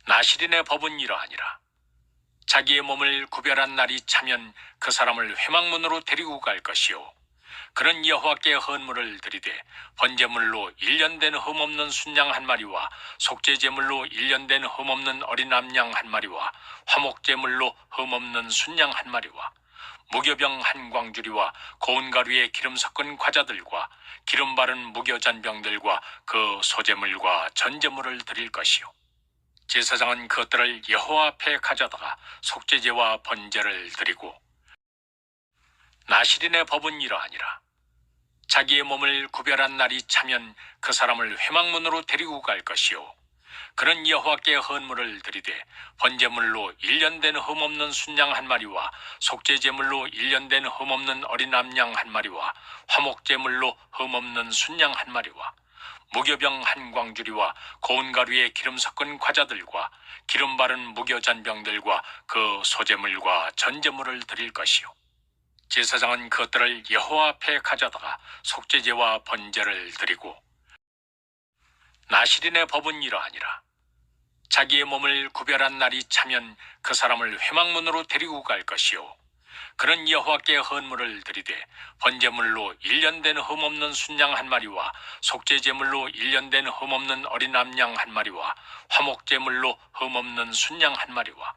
나시린의 법은 이러하니라. 자기의 몸을 구별한 날이 차면 그 사람을 회막문으로 데리고 갈 것이요, 그는 여호와께 헌물을 드리되 번제물로 1년 된 흠없는 순양 한 마리와 속죄제물로 1년 된 흠없는 어린 암양 한 마리와 화목제물로 흠없는 순양 한 마리와 무교병 한 광주리와 고운 가루에 기름 섞은 과자들과 기름 바른 무교잔병들과 그 소제물과 전제물을 드릴 것이요, 제사장은 그것들을 여호와 앞에 가져다가 속죄제와 번제를 드리고, 나시린의 법은 이러하니라. 자기의 몸을 구별한 날이 차면 그 사람을 회막문으로 데리고 갈 것이요, 그는 여호와께 헌물을 드리되 번제물로 1년 된 흠없는 순양 한 마리와 속죄제물로 1년 된 흠없는 어린 암양 한 마리와 화목제물로 흠없는 순양 한 마리와 무교병 한 광주리와 고운 가루에 기름 섞은 과자들과 기름 바른 무교잔병들과 그 소제물과 전제물을 드릴 것이요, 제사장은 그것들을 여호와 앞에 가져다가 속죄제와 번제를 드리고, 나시린의 법은 이러하니라. 자기의 몸을 구별한 날이 차면 그 사람을 회막문으로 데리고 갈 것이요, 그는 여호와께 헌물을 드리되 번제물로 1년 된 흠없는 순양 한 마리와 속죄제물로 1년 된 흠없는 어린 암양 한 마리와 화목제물로 흠없는 순양 한 마리와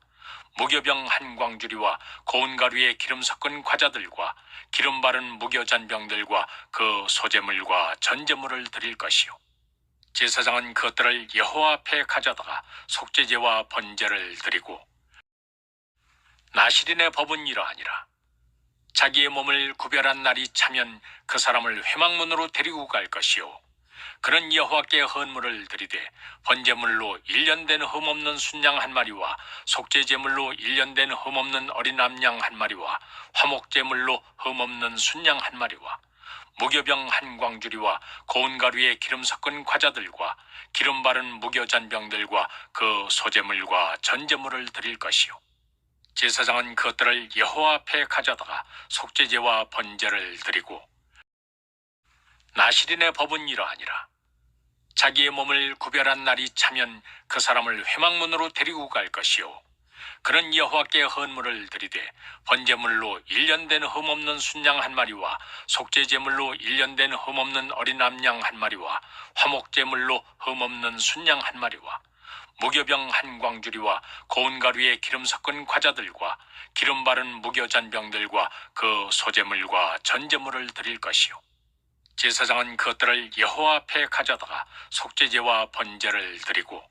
무교병 한 광주리와 고운 가루에 기름 섞은 과자들과 기름 바른 무교잔병들과 그 소제물과 전제물을 드릴 것이요, 제사장은 그것들을 여호와 앞에 가져다가 속죄제와 번제를 드리고, 나시린의 법은 이러하니라. 자기의 몸을 구별한 날이 차면 그 사람을 회막문으로 데리고 갈 것이요, 그는 여호와께 헌물을 드리되 번제물로 1년 된 흠없는 순양 한 마리와 속죄제물로 1년 된 흠없는 어린 암양 한 마리와 화목제물로 흠없는 순양 한 마리와 무교병 한 광주리와 고운 가루에 기름 섞은 과자들과 기름 바른 무교잔병들과 그 소제물과 전제물을 드릴 것이요, 제사장은 그것들을 여호와 앞에 가져다가 속죄제와 번제를 드리고, 나시린의 법은 이러하니라. 자기의 몸을 구별한 날이 차면 그 사람을 회막문으로 데리고 갈 것이요, 그는 여호와께 헌물을 드리되 번제물로 1년 된 흠없는 순양 한 마리와 속죄제물로 1년 된 흠없는 어린 암양 한 마리와 화목제물로 흠없는 순양 한 마리와 무교병 한 광주리와 고운 가루에 기름 섞은 과자들과 기름 바른 무교잔병들과 그 소제물과 전제물을 드릴 것이요, 제사장은 그것들을 여호와 앞에 가져다가 속죄제와 번제를 드리고,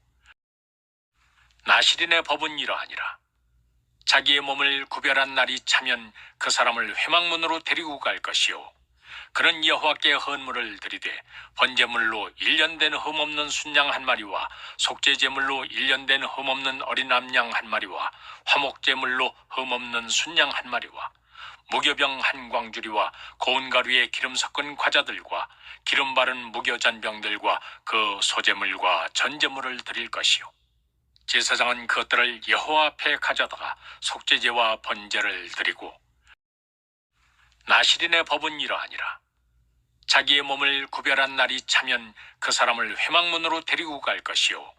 나시린의 법은 이러하니라. 자기의 몸을 구별한 날이 차면 그 사람을 회막문으로 데리고 갈 것이요, 그는 여호와께 헌물을 드리되 번제물로 1년 된 흠없는 순양 한 마리와 속죄제물로 1년 된 흠없는 어린 암양 한 마리와 화목제물로 흠없는 순양 한 마리와 무교병 한 광주리와 고운 가루에 기름 섞은 과자들과 기름 바른 무교잔병들과 그 소제물과 전제물을 드릴 것이요, 제사장은 그것들을 여호와 앞에 가져다가 속죄제와 번제를 드리고, 나시린의 법은 이러하니라. 자기의 몸을 구별한 날이 차면 그 사람을 회막문으로 데리고 갈 것이요,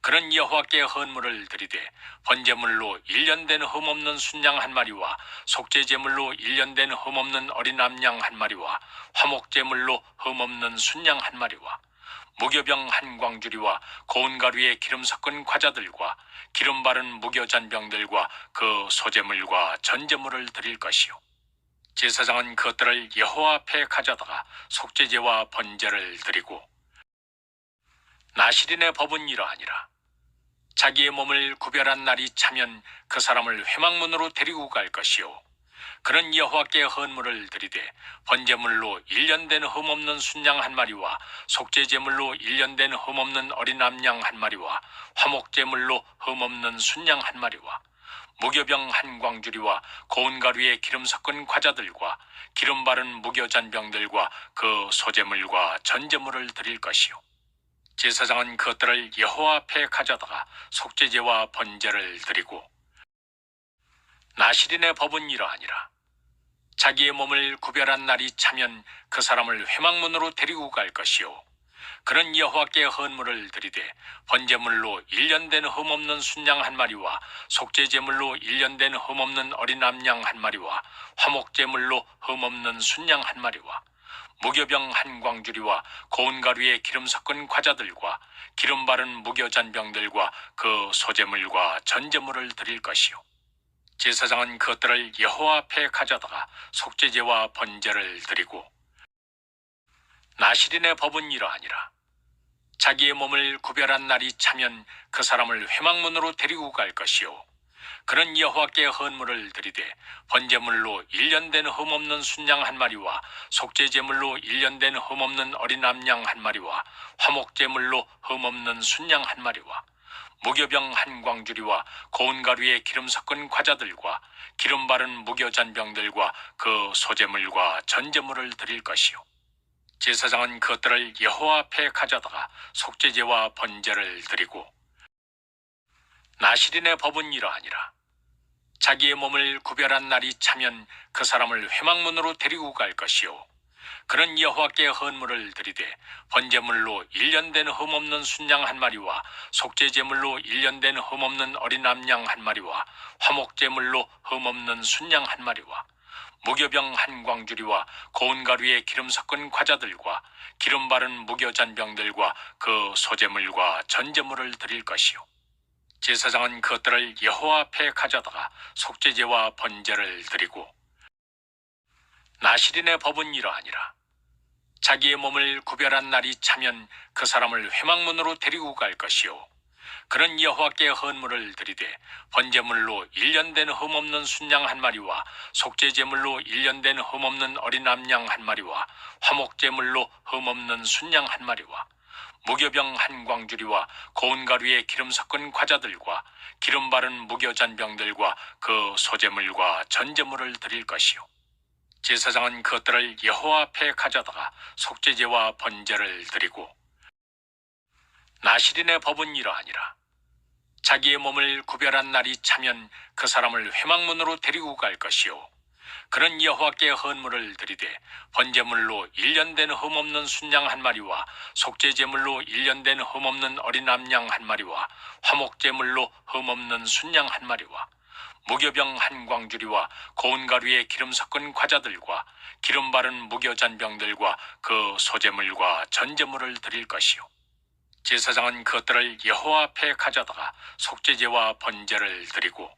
그는 여호와께 헌물을 드리되 번제물로 1년 된 흠없는 순양 한 마리와 속죄제물로 1년 된 흠없는 어린 암양 한 마리와 화목제물로 흠없는 순양 한 마리와 무교병 한 광주리와 고운 가루에 기름 섞은 과자들과 기름 바른 무교잔병들과 그 소제물과 전제물을 드릴 것이요, 제사장은 그것들을 여호와 앞에 가져다가 속죄제와 번제를 드리고, 나시린의 법은 이러하니라. 자기의 몸을 구별한 날이 차면 그 사람을 회막문으로 데리고 갈 것이요, 그는 여호와께 헌물을 드리되 번제물로 1년 된 흠없는 순양 한 마리와 속죄제물로 1년 된 흠없는 어린 암양 한 마리와 화목제물로 흠없는 순양 한 마리와 무교병 한 광주리와 고운 가루에 기름 섞은 과자들과 기름 바른 무교잔병들과 그 소제물과 전제물을 드릴 것이요, 제사장은 그것들을 여호와 앞에 가져다가 속죄제와 번제를 드리고, 나시린의 법은 이러하니라. 자기의 몸을 구별한 날이 차면 그 사람을 회막문으로 데리고 갈 것이요, 그는 여호와께 헌물을 드리되 번제물로 1년 된 흠없는 순양 한 마리와 속죄제물로 1년 된 흠없는 어린 암양 한 마리와 화목제물로 흠없는 순양 한 마리와 무교병 한 광주리와 고운 가루에 기름 섞은 과자들과 기름 바른 무교잔병들과 그 소제물과 전제물을 드릴 것이요 제사장은 그것들을 여호와 앞에 가져다가 속죄제와 번제를 드리고 나실인의 법은 이러하니라. 자기의 몸을 구별한 날이 차면 그 사람을 회막문으로 데리고 갈 것이요 그는 여호와께 헌물을 드리되 번제물로 1년 된 흠없는 순양 한 마리와 속죄제물로 1년 된 흠없는 어린 암양 한 마리와 화목제물로 흠없는 순양 한 마리와 무교병 한 광주리와 고운 가루에 기름 섞은 과자들과 기름 바른 무교잔병들과 그 소제물과 전제물을 드릴 것이요 제사장은 그것들을 여호와 앞에 가져다가 속죄제와 번제를 드리고 나실인의 법은 이러하니라. 자기의 몸을 구별한 날이 차면 그 사람을 회막문으로 데리고 갈 것이요 그는 여호와께 헌물을 드리되 번제물로 1년 된 흠없는 순양 한 마리와 속죄제물로 1년 된 흠없는 어린 암양 한 마리와 화목제물로 흠없는 순양 한 마리와 무교병 한 광주리와 고운 가루에 기름 섞은 과자들과 기름 바른 무교잔병들과 그 소제물과 전제물을 드릴 것이요 제사장은 그것들을 여호와 앞에 가져다가 속죄제와 번제를 드리고 나실인의 법은 이러하니라. 자기의 몸을 구별한 날이 차면 그 사람을 회막문으로 데리고 갈 것이요 그는 여호와께 헌물을 드리되 번제물로 1년 된 흠없는 순양 한 마리와 속죄제물로 1년 된 흠없는 어린 암양 한 마리와 화목제물로 흠없는 순양 한 마리와 무교병 한 광주리와 고운 가루에 기름 섞은 과자들과 기름 바른 무교잔병들과 그 소제물과 전제물을 드릴 것이요 제사장은 그것들을 여호와 앞에 가져다가 속죄제와 번제를 드리고 나실인의 법은 이러하니라. 자기의 몸을 구별한 날이 차면 그 사람을 회막문으로 데리고 갈 것이요 그는 여호와께 헌물을 드리되 번제물로 1년 된 흠없는 순양 한 마리와 속죄제물로 1년 된 흠없는 어린 암양 한 마리와 화목제물로 흠없는 순양 한 마리와 무교병 한 광주리와 고운 가루에 기름 섞은 과자들과 기름 바른 무교잔병들과 그 소제물과 전제물을 드릴 것이요 제사장은 그것들을 여호와 앞에 가져다가 속죄제와 번제를 드리고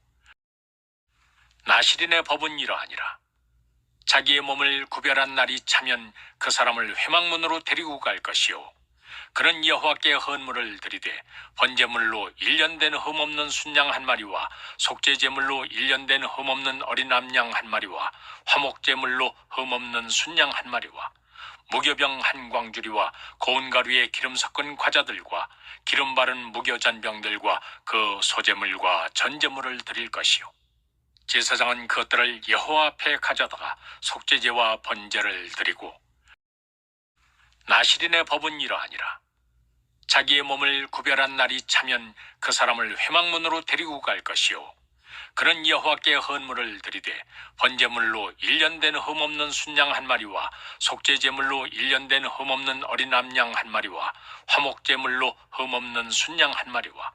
나실인의 법은 이러하니라. 자기의 몸을 구별한 날이 차면 그 사람을 회막문으로 데리고 갈 것이요 그는 여호와께 헌물을 드리되 번제물로 1년 된 흠없는 순양 한 마리와 속죄제물로 1년 된 흠없는 어린 암양 한 마리와 화목제물로 흠없는 순양 한 마리와 무교병 한 광주리와 고운 가루에 기름 섞은 과자들과 기름 바른 무교잔병들과 그 소제물과 전제물을 드릴 것이요 제사장은 그것들을 여호와 앞에 가져다가 속죄제와 번제를 드리고 나실인의 법은 이러하니라. 자기의 몸을 구별한 날이 차면 그 사람을 회막문으로 데리고 갈 것이요 그는 여호와께 헌물을 드리되 번제물로 1년 된 흠없는 순양 한 마리와 속죄제물로 1년 된 흠없는 어린 암양 한 마리와 화목제물로 흠없는 순양 한 마리와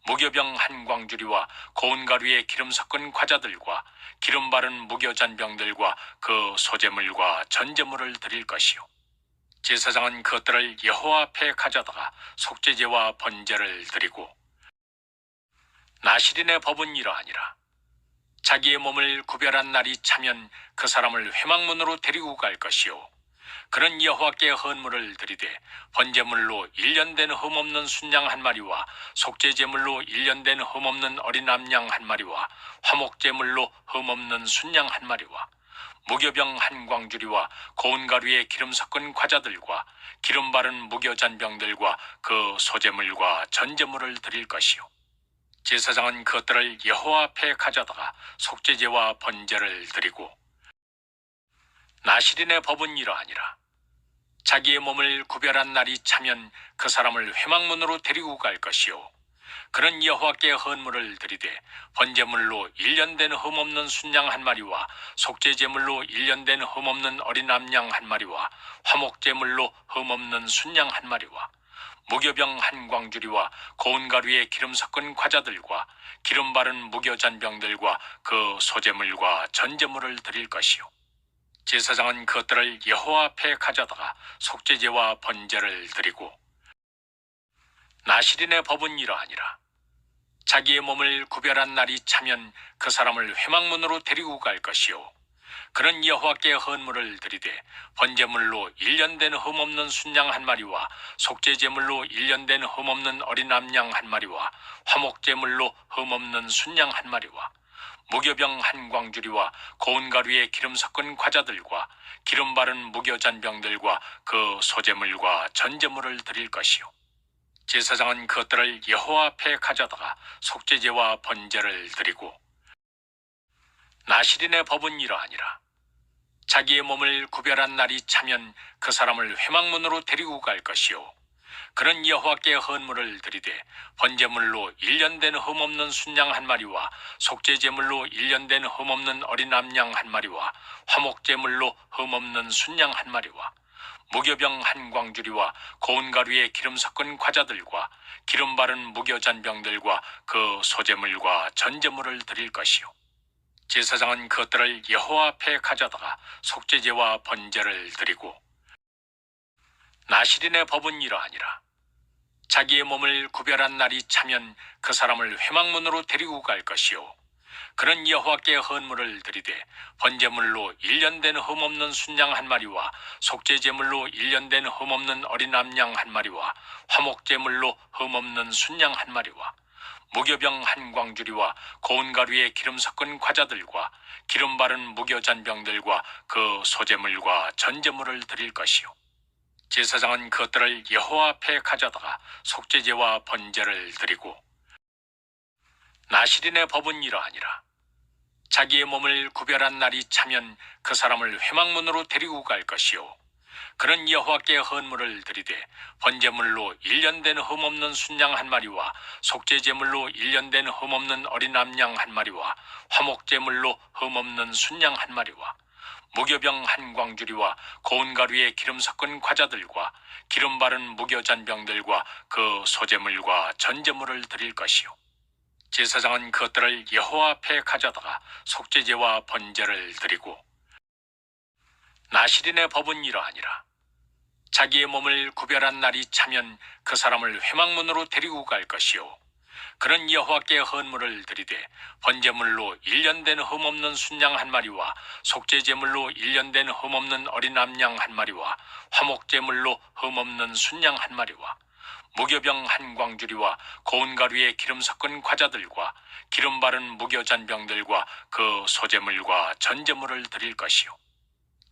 무교병 한 광주리와 고운 가루에 기름 섞은 과자들과 기름 바른 무교잔병들과 그 소제물과 전제물을 드릴 것이요 제사장은 그것들을 여호와 앞에 가져다가 속죄제와 번제를 드리고 나실인의 법은 이러하니라. 자기의 몸을 구별한 날이 차면 그 사람을 회막문으로 데리고 갈 것이요 그는 여호와께 헌물을 드리되 번제물로 1년 된 흠없는 순양 한 마리와 속죄제물로 1년 된 흠없는 어린 암양 한 마리와 화목제물로 흠없는 순양 한 마리와 무교병 한 광주리와 고운 가루에 기름 섞은 과자들과 기름 바른 무교잔병들과 그 소제물과 전제물을 드릴 것이요 제사장은 그것들을 여호와 앞에 가져다가 속죄제와 번제를 드리고 나실인의 법은 이러하니라. 자기의 몸을 구별한 날이 차면 그 사람을 회막문으로 데리고 갈 것이요 그는 여호와께 헌물을 드리되 번제물로 1년 된 흠없는 순양 한 마리와 속죄제물로 1년 된 흠없는 어린 암양 한 마리와 화목제물로 흠없는 순양 한 마리와 무교병 한 광주리와 고운 가루에 기름 섞은 과자들과 기름 바른 무교잔병들과 그 소제물과 전제물을 드릴 것이요 제사장은 그것들을 여호와 앞에 가져다가 속죄제와 번제를 드리고 나실인의 법은 이러하니라. 자기의 몸을 구별한 날이 차면 그 사람을 회막문으로 데리고 갈 것이요 그는 여호와께 헌물을 드리되 번제물로 1년 된 흠없는 순양 한 마리와 속죄제물로 1년 된 흠없는 어린 암양 한 마리와 화목제물로 흠없는 순양 한 마리와 무교병 한 광주리와 고운 가루에 기름 섞은 과자들과 기름 바른 무교잔병들과 그 소제물과 전제물을 드릴 것이요 제사장은 그것들을 여호와 앞에 가져다가 속죄제와 번제를 드리고 나실인의 법은 이러하니라. 자기의 몸을 구별한 날이 차면 그 사람을 회막문으로 데리고 갈 것이요 그는 여호와께 헌물을 드리되 번제물로 1년 된 흠없는 순양 한 마리와 속죄제물로 1년 된 흠없는 어린 암양 한 마리와 화목제물로 흠없는 순양 한 마리와 무교병 한 광주리와 고운 가루에 기름 섞은 과자들과 기름 바른 무교잔병들과 그 소제물과 전제물을 드릴 것이요 제사장은 그것들을 여호와 앞에 가져다가 속죄제와 번제를 드리고 나실인의 법은 이러하니라. 자기의 몸을 구별한 날이 차면 그 사람을 회막문으로 데리고 갈 것이요 그는 여호와께 헌물을 드리되 번제물로 1년 된 흠없는 순양 한 마리와 속죄제물로 1년 된 흠없는 어린 암양 한 마리와 화목제물로 흠없는 순양 한 마리와 무교병 한 광주리와 고운 가루에 기름 섞은 과자들과 기름 바른 무교잔병들과 그 소제물과 전제물을 드릴 것이요 제사장은 그것들을 여호와 앞에 가져다가 속죄제와 번제를 드리고 나실인의 법은 이러하니라. 자기의 몸을 구별한 날이 차면 그 사람을 회막문으로 데리고 갈 것이요 그는 여호와께 헌물을 드리되 번제물로 1년 된 흠없는 순양 한 마리와 속죄제물로 1년 된 흠없는 어린 암양 한 마리와 화목제물로 흠없는 순양 한 마리와 무교병 한 광주리와 고운 가루에 기름 섞은 과자들과 기름 바른 무교잔병들과 그 소제물과 전제물을 드릴 것이요 제사장은 그것들을 여호와 앞에 가져다가 속죄제와 번제를 드리고 나실인의 법은 이러하니라. 자기의 몸을 구별한 날이 차면 그 사람을 회막문으로 데리고 갈 것이요 그는 여호와께 헌물을 드리되 번제물로 1년 된 흠없는 순양 한 마리와 속죄제물로 1년 된 흠없는 어린 암양 한 마리와 화목제물로 흠없는 순양 한 마리와 무교병 한 광주리와 고운 가루에 기름 섞은 과자들과 기름 바른 무교잔병들과 그 소제물과 전제물을 드릴 것이요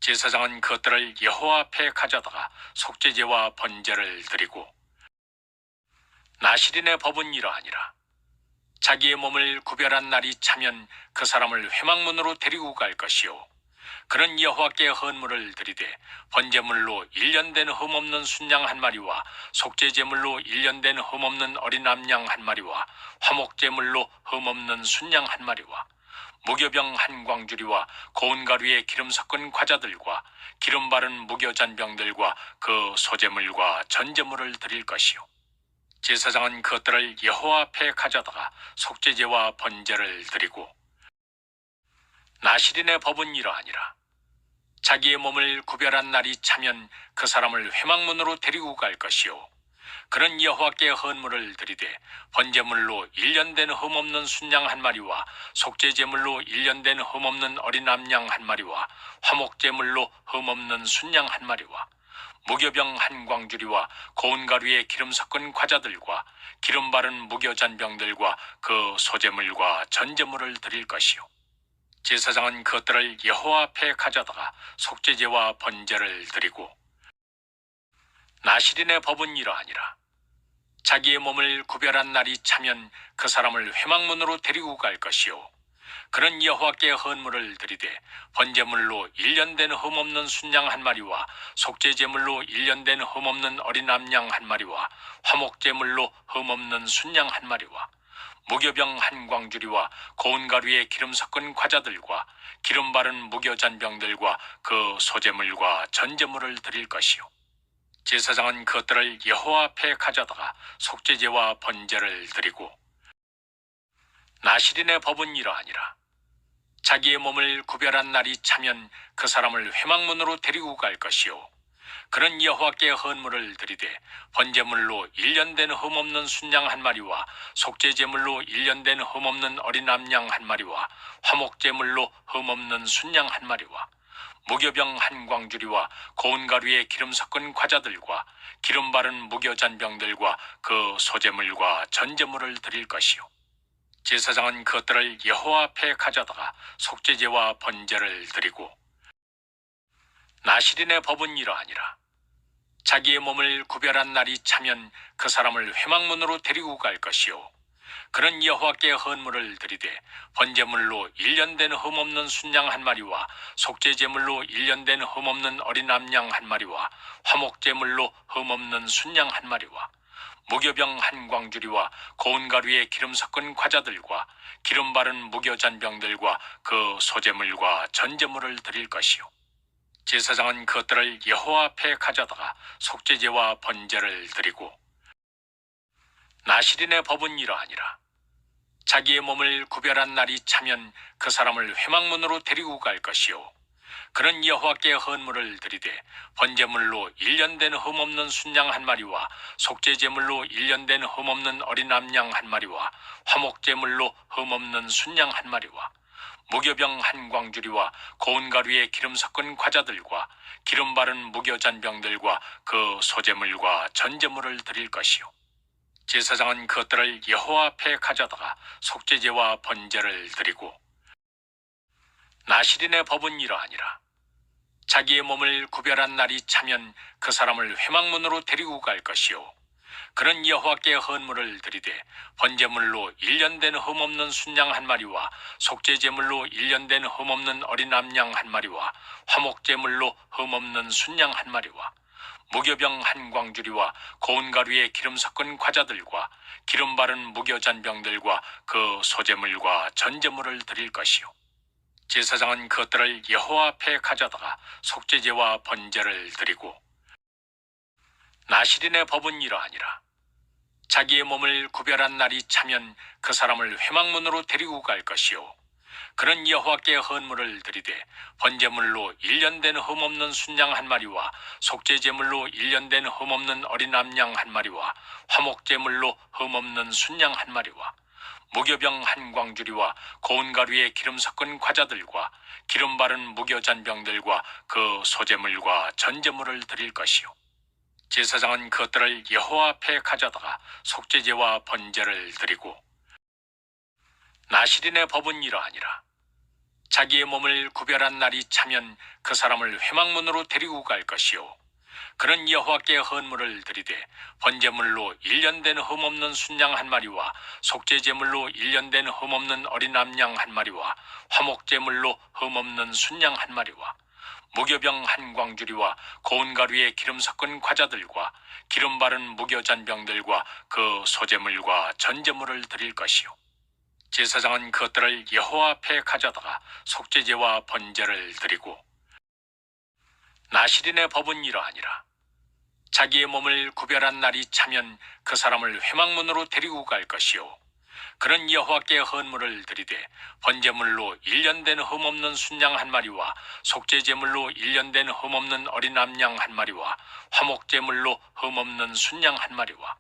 제사장은 그것들을 여호와 앞에 가져다가 속죄제와 번제를 드리고 나실인의 법은 이러하니라. 자기의 몸을 구별한 날이 차면 그 사람을 회막문으로 데리고 갈 것이요 그는 여호와께 헌물을 드리되 번제물로 1년 된 흠없는 순양 한 마리와 속죄제물로 1년 된 흠없는 어린 암양 한 마리와 화목제물로 흠없는 순양 한 마리와 무교병 한 광주리와 고운 가루에 기름 섞은 과자들과 기름 바른 무교잔병들과 그 소제물과 전제물을 드릴 것이요 제사장은 그것들을 여호와 앞에 가져다가 속죄제와 번제를 드리고 나실인의 법은 이러하니라. 자기의 몸을 구별한 날이 차면 그 사람을 회막문으로 데리고 갈 것이요 그는 여호와께 헌물을 드리되 번제물로 1년 된 흠없는 순양 한 마리와 속죄제물로 1년 된 흠없는 어린 암양 한 마리와 화목제물로 흠없는 순양 한 마리와 무교병 한 광주리와 고운 가루에 기름 섞은 과자들과 기름 바른 무교잔병들과 그 소제물과 전제물을 드릴 것이요 제사장은 그것들을 여호와 앞에 가져다가 속죄제와 번제를 드리고 나실인의 법은 이러하니라. 자기의 몸을 구별한 날이 차면 그 사람을 회막문으로 데리고 갈 것이요 그는 여호와께 헌물을 드리되 번제물로 1년 된 흠없는 순양 한 마리와 속죄제물로 1년 된 흠없는 어린 암양 한 마리와 화목제물로 흠없는 순양 한 마리와 무교병 한 광주리와 고운 가루에 기름 섞은 과자들과 기름 바른 무교 잔병들과 그 소제물과 전제물을 드릴 것이요 제사장은 그것들을 여호와 앞에 가져다가 속죄제와 번제를 드리고 나실인의 법은 이러하니라. 자기의 몸을 구별한 날이 차면 그 사람을 회막문으로 데리고 갈 것이요 그는 여호와께 헌물을 드리되 번제물로 1년 된 흠없는 순양 한 마리와 속죄제물로 1년 된 흠없는 어린 암양 한 마리와 화목제물로 흠없는 순양 한 마리와 무교병 한 광주리와 고운 가루에 기름 섞은 과자들과 기름 바른 무교 잔병들과 그 소제물과 전제물을 드릴 것이요 제사장은 그것들을 여호와 앞에 가져다가 속죄제와 번제를 드리고 나실인의 법은 이러하니라. 자기의 몸을 구별한 날이 차면 그 사람을 회막문으로 데리고 갈 것이요 그는 여호와께 헌물을 드리되 번제물로 1년 된 흠없는 순양 한 마리와 속죄제물로 1년 된 흠없는 어린 암양 한 마리와 화목제물로 흠없는 순양 한 마리와 무교병 한 광주리와 고운 가루에 기름 섞은 과자들과 기름 바른 무교 잔병들과 그 소제물과 전제물을 드릴 것이요 제사장은 그것들을 여호와 앞에 가져다가 속죄제와 번제를 드리고 나실인의 법은 이러하니라. 자기의 몸을 구별한 날이 차면 그 사람을 회막문으로 데리고 갈 것이요 그는 여호와께 헌물을 드리되 번제물로 1년 된 흠없는 순양 한 마리와 속죄제물로 1년 된 흠없는 어린 암양 한 마리와 화목제물로 흠없는 순양 한 마리와 무교병 한 광주리와 고운 가루에 기름 섞은 과자들과 기름 바른 무교 잔병들과 그 소제물과 전제물을 드릴 것이요 제사장은 그것들을 여호와 앞에 가져다가 속죄제와 번제를 드리고 나실인의 법은 이러하니라. 자기의 몸을 구별한 날이 차면 그 사람을 회막문으로 데리고 갈 것이요 그는 여호와께 헌물을 드리되 번제물로 1년 된 흠없는 순양 한 마리와 속죄제물로 1년 된 흠없는 어린 암양 한 마리와 화목제물로 흠없는 순양 한 마리와 무교병 한 광주리와 고운 가루에 기름 섞은 과자들과 기름 바른 무교 잔병들과 그 소제물과 전제물을 드릴 것이요 제사장은 그것들을 여호와 앞에 가져다가 속죄제와 번제를 드리고 나실인의 법은 이러하니라. 자기의 몸을 구별한 날이 차면 그 사람을 회막문으로 데리고 갈 것이요 그는 여호와께 헌물을 드리되 번제물로 1년 된 흠없는 순양 한 마리와 속죄제물로 1년 된 흠없는 어린 암양 한 마리와 화목제물로 흠없는 순양 한 마리와 무교병 한 광주리와 고운 가루에 기름 섞은 과자들과 기름 바른 무교 잔병들과 그 소제물과 전제물을 드릴 것이요 제사장은 그것들을 여호와 앞에 가져다가 속죄제와 번제를 드리고 나실인의 법은 이러하니라. 자기의 몸을 구별한 날이 차면 그 사람을 회막문으로 데리고 갈 것이요 그는 여호와께 헌물을 드리되 번제물로 1년 된 흠없는 순양 한 마리와 속죄제물로 1년 된 흠없는 어린 암양 한 마리와 화목제물로 흠없는 순양 한 마리와 무교병 한 광주리와 고운 가루에 기름 섞은 과자들과 기름 바른 무교 잔병들과 그 소제물과 전제물을 드릴 것이요 제사장은 그것들을 여호와 앞에 가져다가 속죄제와 번제를 드리고 나실인의 법은 이러하니라. 자기의 몸을 구별한 날이 차면 그 사람을 회막문으로 데리고 갈 것이요 그는 여호와께 헌물을 드리되 번제물로 1년 된 흠없는 순양 한 마리와 속죄제물로 1년 된 흠없는 어린 암양 한 마리와 화목제물로 흠없는 순양 한 마리와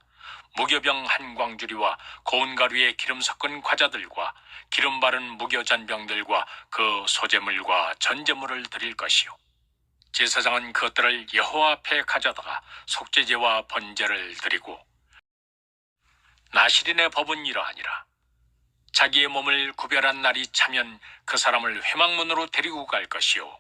무교병 한 광주리와 고운 가루에 기름 섞은 과자들과 기름 바른 무교 잔병들과 그 소제물과 전제물을 드릴 것이요 제사장은 그것들을 여호와 앞에 가져다가 속죄제와 번제를 드리고 나실인의 법은 이러하니라. 자기의 몸을 구별한 날이 차면 그 사람을 회막문으로 데리고 갈 것이요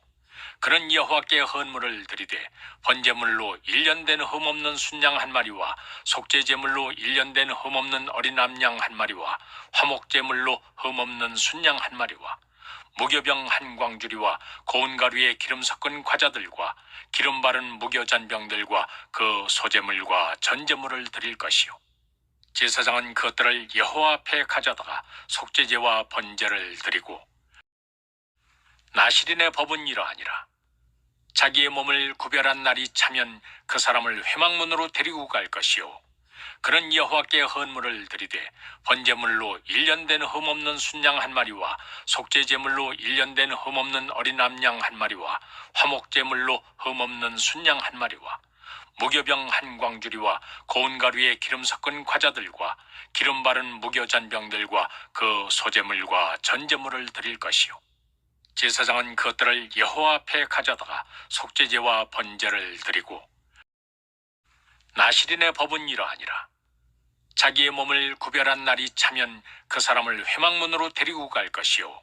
그는 여호와께 헌물을 드리되 번제물로 1년 된 흠없는 순양 한 마리와 속죄제물로 1년 된 흠없는 어린 암양 한 마리와 화목제물로 흠없는 순양 한 마리와 무교병 한 광주리와 고운 가루에 기름 섞은 과자들과 기름 바른 무교 잔병들과 그 소제물과 전제물을 드릴 것이요 제사장은 그것들을 여호와 앞에 가져다가 속죄제와 번제를 드리고 나실인의 법은 이러하니라. 자기의 몸을 구별한 날이 차면 그 사람을 회막문으로 데리고 갈 것이요 그는 여호와께 헌물을 드리되 번제물로 1년 된 흠없는 순양 한 마리와 속죄제물로 1년 된 흠없는 어린 암양 한 마리와 화목제물로 흠없는 순양 한 마리와 무교병 한 광주리와 고운 가루에 기름 섞은 과자들과 기름 바른 무교 잔병들과 그 소제물과 전제물을 드릴 것이요 제사장은 그것들을 여호와 앞에 가져다가 속죄제와 번제를 드리고 나실인의 법은 이러하니라. 자기의 몸을 구별한 날이 차면 그 사람을 회막문으로 데리고 갈 것이요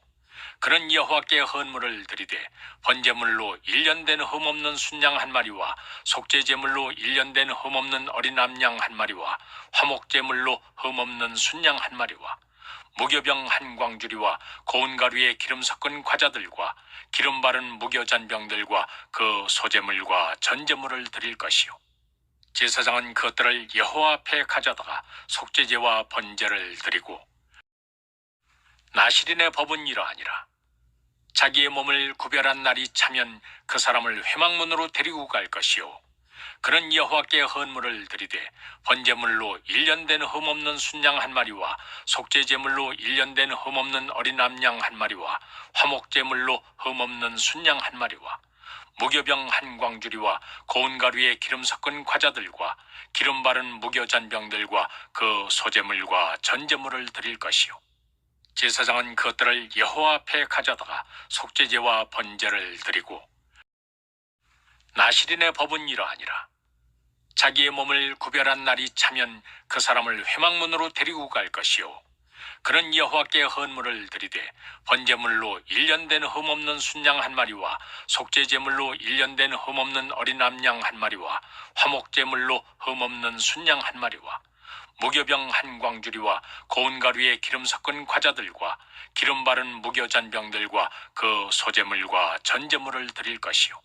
그는 여호와께 헌물을 드리되 번제물로 1년 된 흠없는 순양 한 마리와 속죄제물로 1년 된 흠없는 어린 암양 한 마리와 화목제물로 흠없는 순양 한 마리와 무교병 한 광주리와 고운 가루에 기름 섞은 과자들과 기름 바른 무교 잔병들과 그 소제물과 전제물을 드릴 것이요 제사장은 그것들을 여호와 앞에 가져다가 속죄제와 번제를 드리고 나실인의 법은 이러하니라. 자기의 몸을 구별한 날이 차면 그 사람을 회막문으로 데리고 갈 것이요 그는 여호와께 헌물을 드리되 번제물로 1년 된 흠없는 순양 한 마리와 속죄제물로 1년 된 흠없는 어린 암양 한 마리와 화목제물로 흠없는 순양 한 마리와 무교병 한 광주리와 고운 가루에 기름 섞은 과자들과 기름 바른 무교 잔병들과 그 소제물과 전제물을 드릴 것이요 제사장은 그것들을 여호와 앞에 가져다가 속죄제와 번제를 드리고 나실인의 법은 이러하니라. 자기의 몸을 구별한 날이 차면 그 사람을 회막문으로 데리고 갈 것이요 그는 여호와께 헌물을 드리되 번제물로 1년 된 흠없는 순양 한 마리와 속죄제물로 1년 된 흠없는 어린 암양 한 마리와 화목제물로 흠없는 순양 한 마리와 무교병 한 광주리와 고운 가루에 기름 섞은 과자들과 기름 바른 무교 잔병들과 그 소제물과 전제물을 드릴 것이요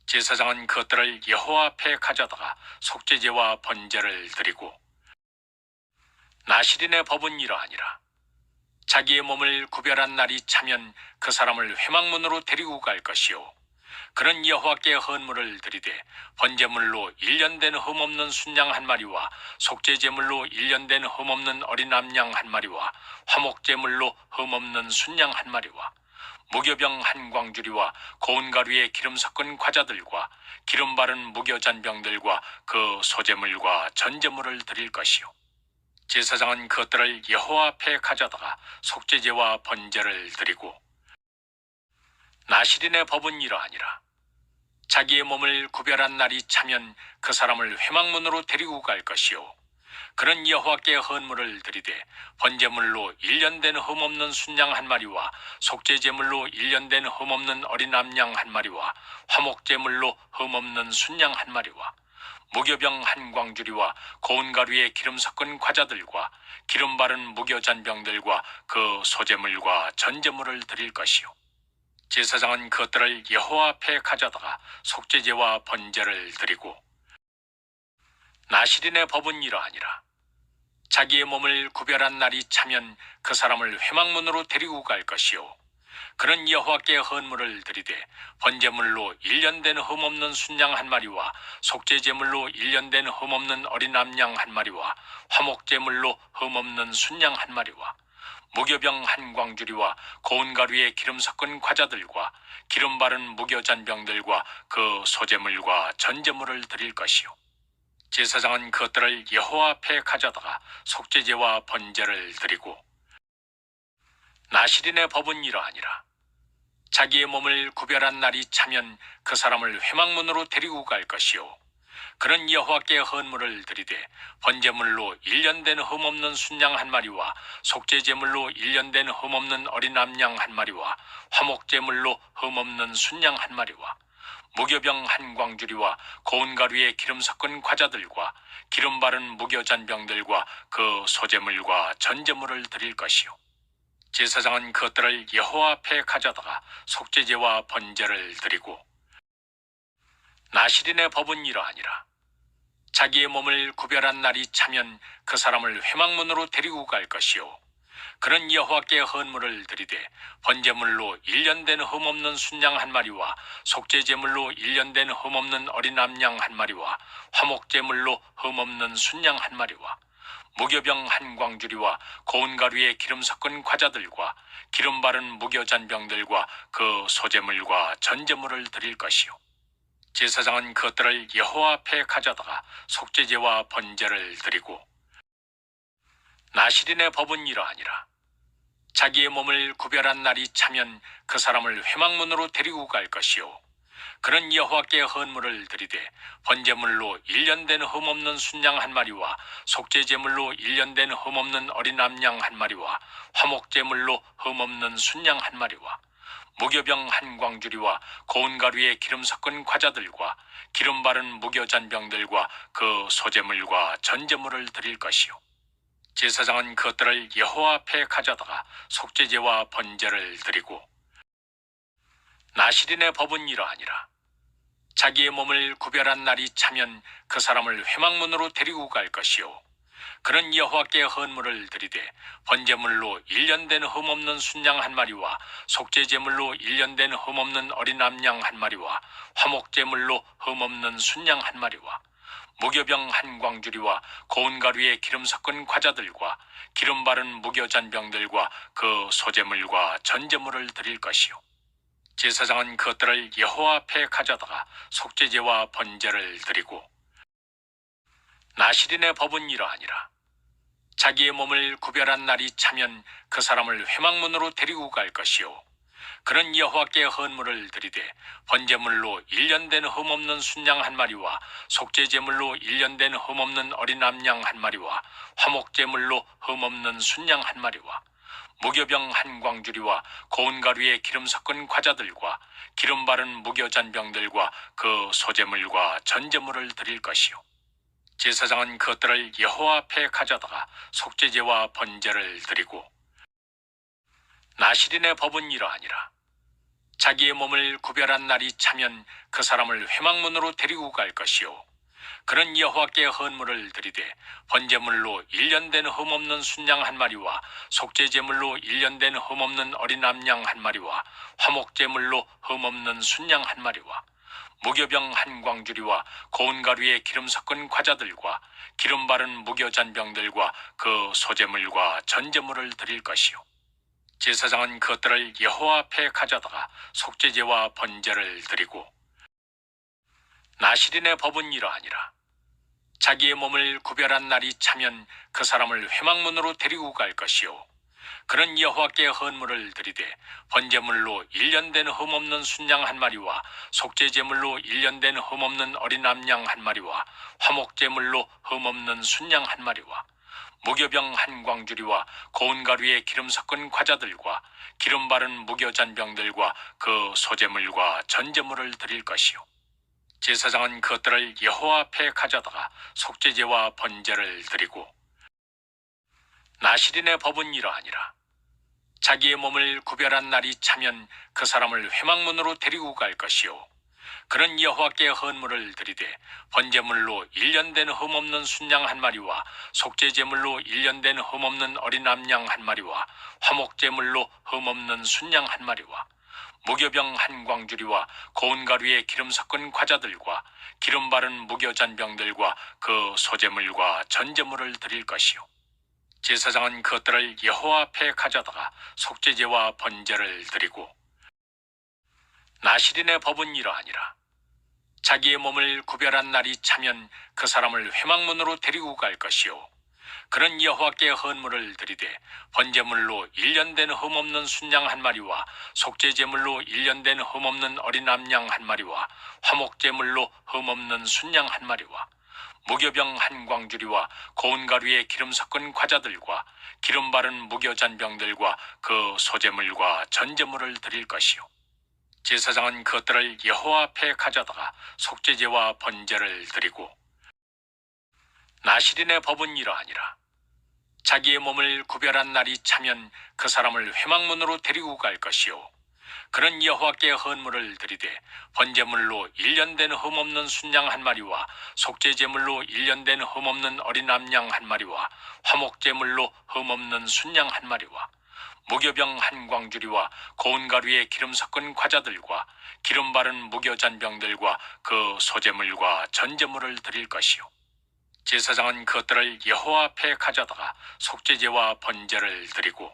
제사장은 그것들을 여호와 앞에 가져다가 속죄제와 번제를 드리고 나실인의 법은 이러하니라. 자기의 몸을 구별한 날이 차면 그 사람을 회막문으로 데리고 갈 것이요 그는 여호와께 헌물을 드리되 번제물로 1년 된 흠없는 순양 한 마리와 속죄제물로 1년 된 흠없는 어린 암양 한 마리와 화목제물로 흠없는 순양 한 마리와 무교병 한 광주리와 고운 가루에 기름 섞은 과자들과 기름 바른 무교 잔병들과 그 소제물과 전제물을 드릴 것이요 제사장은 그것들을 여호와 앞에 가져다가 속죄제와 번제를 드리고 나실인의 법은 이러하니라. 자기의 몸을 구별한 날이 차면 그 사람을 회막문으로 데리고 갈 것이요 그는 여호와께 헌물을 드리되 번제물로 1년 된 흠없는 순양 한 마리와 속죄제물로 1년 된 흠없는 어린 암양 한 마리와 화목제물로 흠없는 순양 한 마리와 무교병 한 광주리와 고운 가루에 기름 섞은 과자들과 기름 바른 무교 잔병들과 그 소제물과 전제물을 드릴 것이요 제사장은 그것들을 여호와 앞에 가져다가 속죄제와 번제를 드리고 나실인의 법은 이러하니라. 자기의 몸을 구별한 날이 차면 그 사람을 회막문으로 데리고 갈 것이요 그는 여호와께 헌물을 드리되 번제물로 1년 된 흠없는 순양 한 마리와 속죄제물로 1년 된 흠없는 어린 암양 한 마리와 화목제물로 흠없는 순양 한 마리와 무교병 한 광주리와 고운 가루에 기름 섞은 과자들과 기름 바른 무교 잔병들과 그 소제물과 전제물을 드릴 것이요 제사장은 그것들을 여호와 앞에 가져다가 속죄제와 번제를 드리고 나실인의 법은 이러하니라. 자기의 몸을 구별한 날이 차면 그 사람을 회막문으로 데리고 갈 것이요 그는 여호와께 헌물을 드리되 번제물로 1년 된 흠없는 순양 한 마리와 속죄제물로 1년 된 흠없는 어린 암양 한 마리와 화목제물로 흠없는 순양 한 마리와 무교병 한 광주리와 고운 가루에 기름 섞은 과자들과 기름 바른 무교 잔병들과 그 소제물과 전제물을 드릴 것이요 제사장은 그것들을 여호와 앞에 가져다가 속죄제와 번제를 드리고 나실인의 법은 이러하니라. 자기의 몸을 구별한 날이 차면 그 사람을 회막문으로 데리고 갈 것이요 그는 여호와께 헌물을 드리되 번제물로 1년 된 흠없는 순양 한 마리와 속죄제물로 1년 된 흠없는 어린 암양 한 마리와 화목제물로 흠없는 순양 한 마리와 무교병 한 광주리와 고운 가루에 기름 섞은 과자들과 기름 바른 무교잔병들과 그 소제물과 전제물을 드릴 것이요 제사장은 그것들을 여호와 앞에 가져다가 속죄제와 번제를 드리고 나실인의 법은 이러하니라. 자기의 몸을 구별한 날이 차면 그 사람을 회막문으로 데리고 갈 것이요 그는 여호와께 헌물을 드리되 번제물로 1년 된 흠없는 순양 한 마리와 속죄제물로 1년 된 흠없는 어린 암양 한 마리와 화목제물로 흠없는 순양 한 마리와 무교병 한 광주리와 고운 가루에 기름 섞은 과자들과 기름 바른 무교잔병들과 그 소제물과 전제물을 드릴 것이요 제사장은 그것들을 여호와 앞에 가져다가 속죄제와 번제를 드리고 나실인의 법은 이러하니라. 자기의 몸을 구별한 날이 차면 그 사람을 회막문으로 데리고 갈 것이요 그는 여호와께 헌물을 드리되 번제물로 1년 된 흠없는 순양 한 마리와 속죄제물로 1년 된 흠없는 어린 암양 한 마리와 화목제물로 흠없는 순양 한 마리와 무교병 한 광주리와 고운 가루에 기름 섞은 과자들과 기름 바른 무교잔병들과 그 소제물과 전제물을 드릴 것이요 제사장은 그것들을 여호와 앞에 가져다가 속죄제와 번제를 드리고 나실인의 법은 이러하니라. 자기의 몸을 구별한 날이 차면 그 사람을 회막문으로 데리고 갈 것이요 그는 여호와께 헌물을 드리되 번제물로 1년 된 흠없는 순양 한 마리와 속죄제물로 1년 된 흠없는 어린 암양 한 마리와 화목제물로 흠없는 순양 한 마리와 무교병 한 광주리와 고운 가루에 기름 섞은 과자들과 기름 바른 무교잔병들과 그 소제물과 전제물을 드릴 것이요 제사장은 그것들을 여호와 앞에 가져다가 속죄제와 번제를 드리고 나실인의 법은 이러하니라. 자기의 몸을 구별한 날이 차면 그 사람을 회막문으로 데리고 갈 것이요 그는 여호와께 헌물을 드리되 번제물로 1년 된 흠없는 순양 한 마리와 속죄제물로 1년 된 흠없는 어린 암양 한 마리와 화목제물로 흠없는 순양 한 마리와 무교병 한 광주리와 고운 가루에 기름 섞은 과자들과 기름 바른 무교잔병들과 그 소제물과 전제물을 드릴 것이요 제사장은 그것들을 여호와 앞에 가져다가 속죄제와 번제를 드리고 나실인의 법은 이러하니라. 자기의 몸을 구별한 날이 차면 그 사람을 회막문으로 데리고 갈 것이요 그는 여호와께 헌물을 드리되 번제물로 1년 된 흠없는 순양 한 마리와 속죄제물로 1년 된 흠없는 어린 암양 한 마리와 화목제물로 흠없는 순양 한 마리와 무교병 한 광주리와 고운 가루에 기름 섞은 과자들과 기름 바른 무교잔병들과 그 소제물과 전제물을 드릴 것이요 제사장은 그것들을 여호와 앞에 가져다가 속죄제와 번제를 드리고 나실인의 법은 이러하니라. 자기의 몸을 구별한 날이 차면 그 사람을 회막문으로 데리고 갈 것이요 그는 여호와께 헌물을 드리되 번제물로 1년 된 흠없는 순양 한 마리와 속죄제물로 1년 된 흠없는 어린 암양 한 마리와 화목제물로 흠없는 순양 한 마리와 무교병 한 광주리와 고운 가루에 기름 섞은 과자들과 기름 바른 무교잔병들과 그 소제물과 전제물을 드릴 것이요 제사장은 그것들을 여호와 앞에 가져다가 속죄제와 번제를 드리고 나실인의 법은 이러하니라. 자기의 몸을 구별한 날이 차면 그 사람을 회막문으로 데리고 갈 것이요 그런 여호와께 헌물을 드리되 번제물로 1년 된 흠없는 순양 한 마리와 속죄제물로 1년 된 흠없는 어린 암양 한 마리와 화목제물로 흠없는 순양 한 마리와 무교병 한 광주리와 고운 가루에 기름 섞은 과자들과 기름 바른 무교잔병들과 그 소제물과 전제물을 드릴 것이요 제사장은 그것들을 여호와 앞에 가져다가 속죄제와 번제를 드리고 나실인의 법은 이러하니라. 자기의 몸을 구별한 날이 차면 그 사람을 회막문으로 데리고 갈 것이요 그는 여호와께 헌물을 드리되 번제물로 1년 된 흠없는 순양 한 마리와 속죄제물로 1년 된 흠없는 어린 암양 한 마리와 화목제물로 흠없는 순양 한 마리와 무교병 한 광주리와 고운 가루에 기름 섞은 과자들과 기름 바른 무교잔병들과 그 소제물과 전제물을 드릴 것이요 제사장은 그것들을 여호와 앞에 가져다가 속죄제와 번제를 드리고